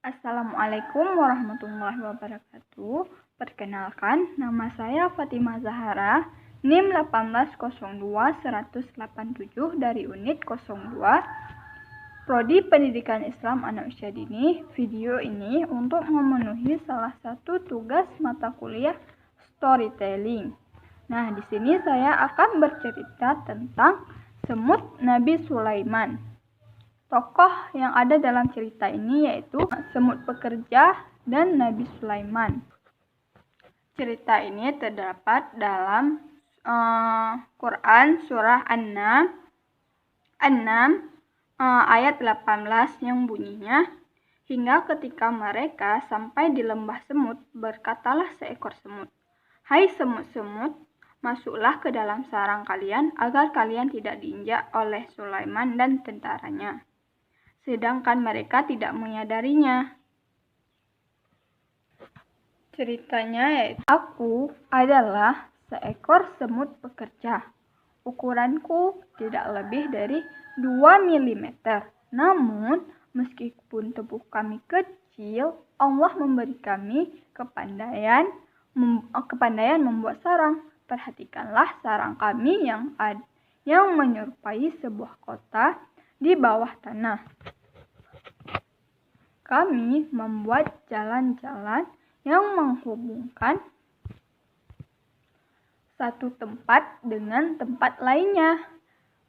Assalamualaikum warahmatullahi wabarakatuh. Perkenalkan, nama saya Fatimah Zahara, NIM 1802187 dari unit 02, Prodi Pendidikan Islam Anak Usia Dini. Video ini untuk memenuhi salah satu tugas mata kuliah storytelling. Nah, di sini saya akan bercerita tentang semut Nabi Sulaiman. Tokoh yang ada dalam cerita ini yaitu semut pekerja dan Nabi Sulaiman. Cerita ini terdapat dalam Quran surah An-Nam ayat 18 yang bunyinya, hingga ketika mereka sampai di lembah semut, berkatalah seekor semut, "Hai semut-semut, masuklah ke dalam sarang kalian agar kalian tidak diinjak oleh Sulaiman dan tentaranya." Sedangkan mereka tidak menyadarinya. Ceritanya yaitu, aku adalah seekor semut pekerja. Ukuranku tidak lebih dari 2 mm. Namun, meskipun tubuh kami kecil, Allah memberi kami kepandaian membuat sarang. Perhatikanlah sarang kami yang menyerupai sebuah kota di bawah tanah. Kami membuat jalan-jalan yang menghubungkan satu tempat dengan tempat lainnya.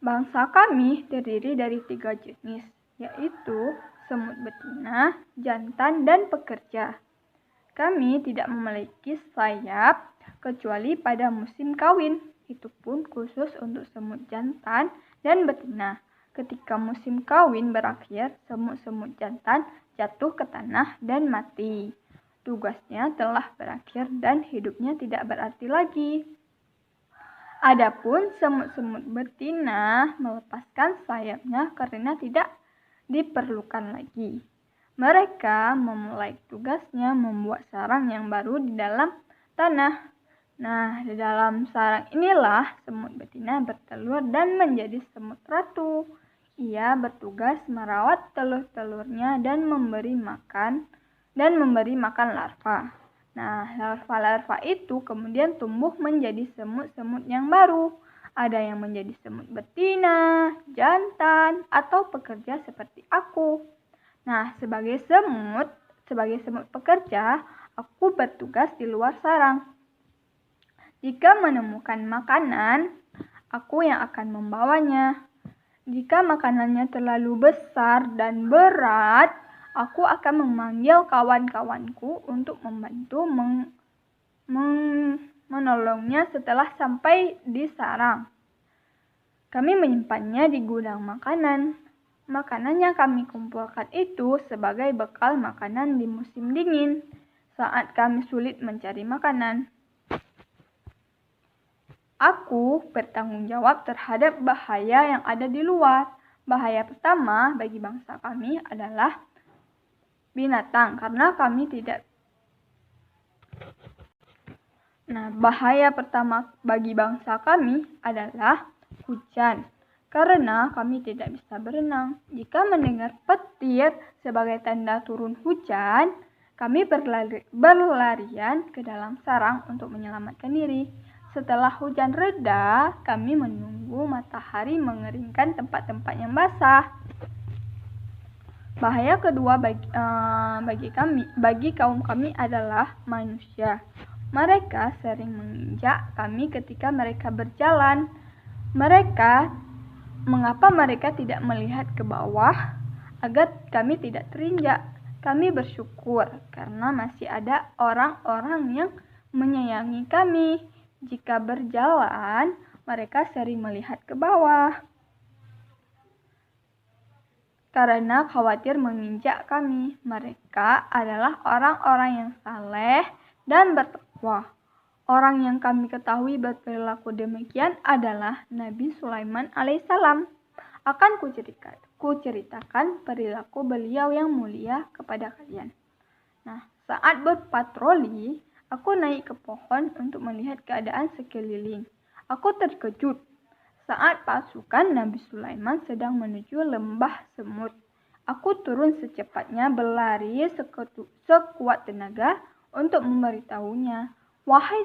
Bangsa kami terdiri dari 3 jenis, yaitu semut betina, jantan, dan pekerja. Kami tidak memiliki sayap kecuali pada musim kawin. Itu pun khusus untuk semut jantan dan betina. Ketika musim kawin berakhir, semut-semut jantan jatuh ke tanah dan mati. Tugasnya telah berakhir dan hidupnya tidak berarti lagi. Adapun semut-semut betina melepaskan sayapnya karena tidak diperlukan lagi. Mereka memulai tugasnya membuat sarang yang baru di dalam tanah. Nah, di dalam sarang inilah semut betina bertelur dan menjadi semut ratu. Ia bertugas merawat telur-telurnya dan memberi makan larva. Nah, larva-larva itu kemudian tumbuh menjadi semut-semut yang baru. Ada yang menjadi semut betina, jantan, atau pekerja seperti aku. Nah, sebagai semut pekerja, aku bertugas di luar sarang. Jika menemukan makanan, aku yang akan membawanya. Jika makanannya terlalu besar dan berat, aku akan memanggil kawan-kawanku untuk membantu menolongnya setelah sampai di sarang. Kami menyimpannya di gudang makanan. Makanan yang kami kumpulkan itu sebagai bekal makanan di musim dingin, saat kami sulit mencari makanan. Aku bertanggung jawab terhadap bahaya yang ada di luar. Bahaya pertama bagi bangsa kami adalah binatang, karena kami tidak. Bahaya pertama bagi bangsa kami adalah hujan, karena kami tidak bisa berenang. Jika mendengar petir sebagai tanda turun hujan, kami berlarian ke dalam sarang untuk menyelamatkan diri. Setelah hujan reda, kami menunggu matahari mengeringkan tempat-tempat yang basah. Bahaya kedua bagi kaum kami adalah manusia. Mereka sering menginjak kami ketika mereka berjalan. Mengapa mereka tidak melihat ke bawah agar kami tidak terinjak? Kami bersyukur karena masih ada orang-orang yang menyayangi kami. Jika berjalan, mereka sering melihat ke bawah karena khawatir menginjak kami. Mereka adalah orang-orang yang saleh dan bertakwa. Orang yang kami ketahui berperilaku demikian adalah Nabi Sulaiman alaihissalam. Akan kuceritakan perilaku beliau yang mulia kepada kalian. Nah, saat berpatroli, aku naik ke pohon untuk melihat keadaan sekeliling. Aku terkejut saat pasukan Nabi Sulaiman sedang menuju lembah semut. Aku turun secepatnya berlari sekuat tenaga untuk memberitahunya. Wahai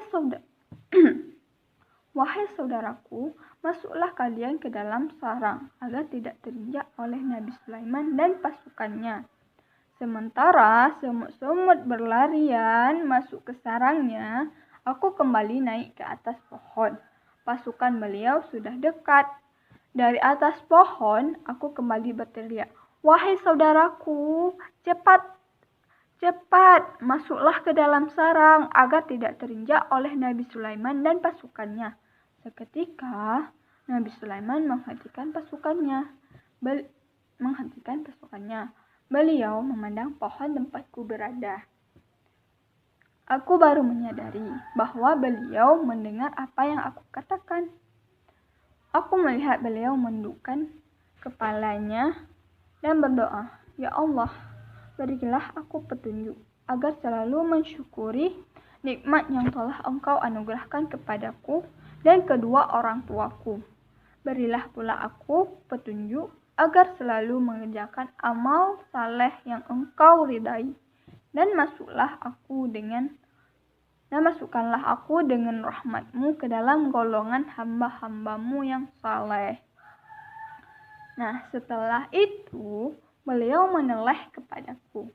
saudaraku, masuklah kalian ke dalam sarang agar tidak terinjak oleh Nabi Sulaiman dan pasukannya. Sementara semut-semut berlarian masuk ke sarangnya, aku kembali naik ke atas pohon. Pasukan beliau sudah dekat. Dari atas pohon, aku kembali berteriak, "Wahai saudaraku, cepat, cepat, masuklah ke dalam sarang agar tidak terinjak oleh Nabi Sulaiman dan pasukannya." Seketika, Nabi Sulaiman menghentikan pasukannya. Beliau memandang pohon tempatku berada. Aku baru menyadari bahwa beliau mendengar apa yang aku katakan. Aku melihat beliau menundukkan kepalanya dan berdoa, "Ya Allah, berilah aku petunjuk agar selalu mensyukuri nikmat yang telah Engkau anugerahkan kepadaku dan kedua orang tuaku. Berilah pula aku petunjuk agar selalu mengerjakan amal saleh yang Engkau ridai, dan masukkanlah aku dengan rahmat-Mu ke dalam golongan hamba-hamba-Mu yang saleh." Nah, setelah itu, beliau meneleh kepadaku,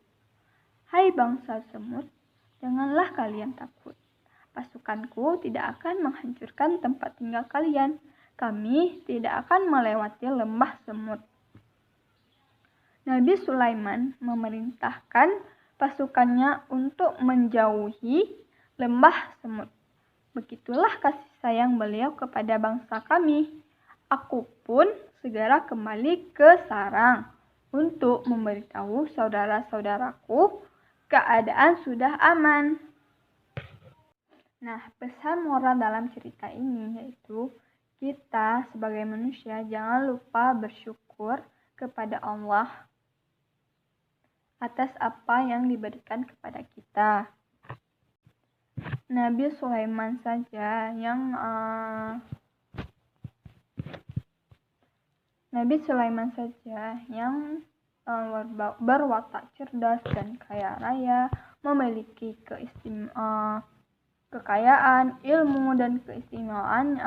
"Hai bangsa semut, janganlah kalian takut. Pasukanku tidak akan menghancurkan tempat tinggal kalian. Kami tidak akan melewati lembah semut." Nabi Sulaiman memerintahkan pasukannya untuk menjauhi lembah semut. Begitulah kasih sayang beliau kepada bangsa kami. Aku pun segera kembali ke sarang untuk memberitahu saudara-saudaraku keadaan sudah aman. Nah, pesan moral dalam cerita ini yaitu kita sebagai manusia jangan lupa bersyukur kepada Allah atas apa yang diberikan kepada kita. Nabi Sulaiman saja yang berwatak cerdas dan kaya raya, memiliki kekayaan, ilmu, dan keistimewaan,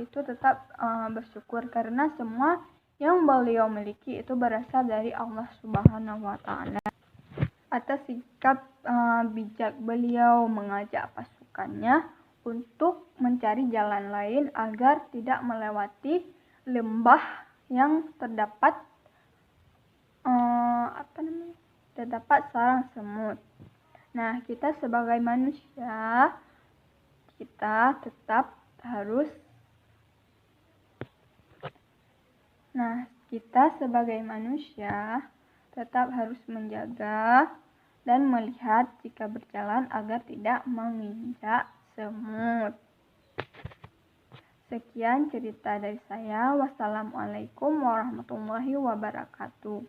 itu tetap bersyukur karena semua yang beliau miliki itu berasal dari Allah Subhanahu wa Ta'ala. Atas sikap bijak beliau mengajak pasukannya untuk mencari jalan lain agar tidak melewati lembah yang terdapat sarang semut. Nah, kita sebagai manusia tetap harus menjaga dan melihat jika berjalan agar tidak menginjak semut. Sekian cerita dari saya. Wassalamualaikum warahmatullahi wabarakatuh.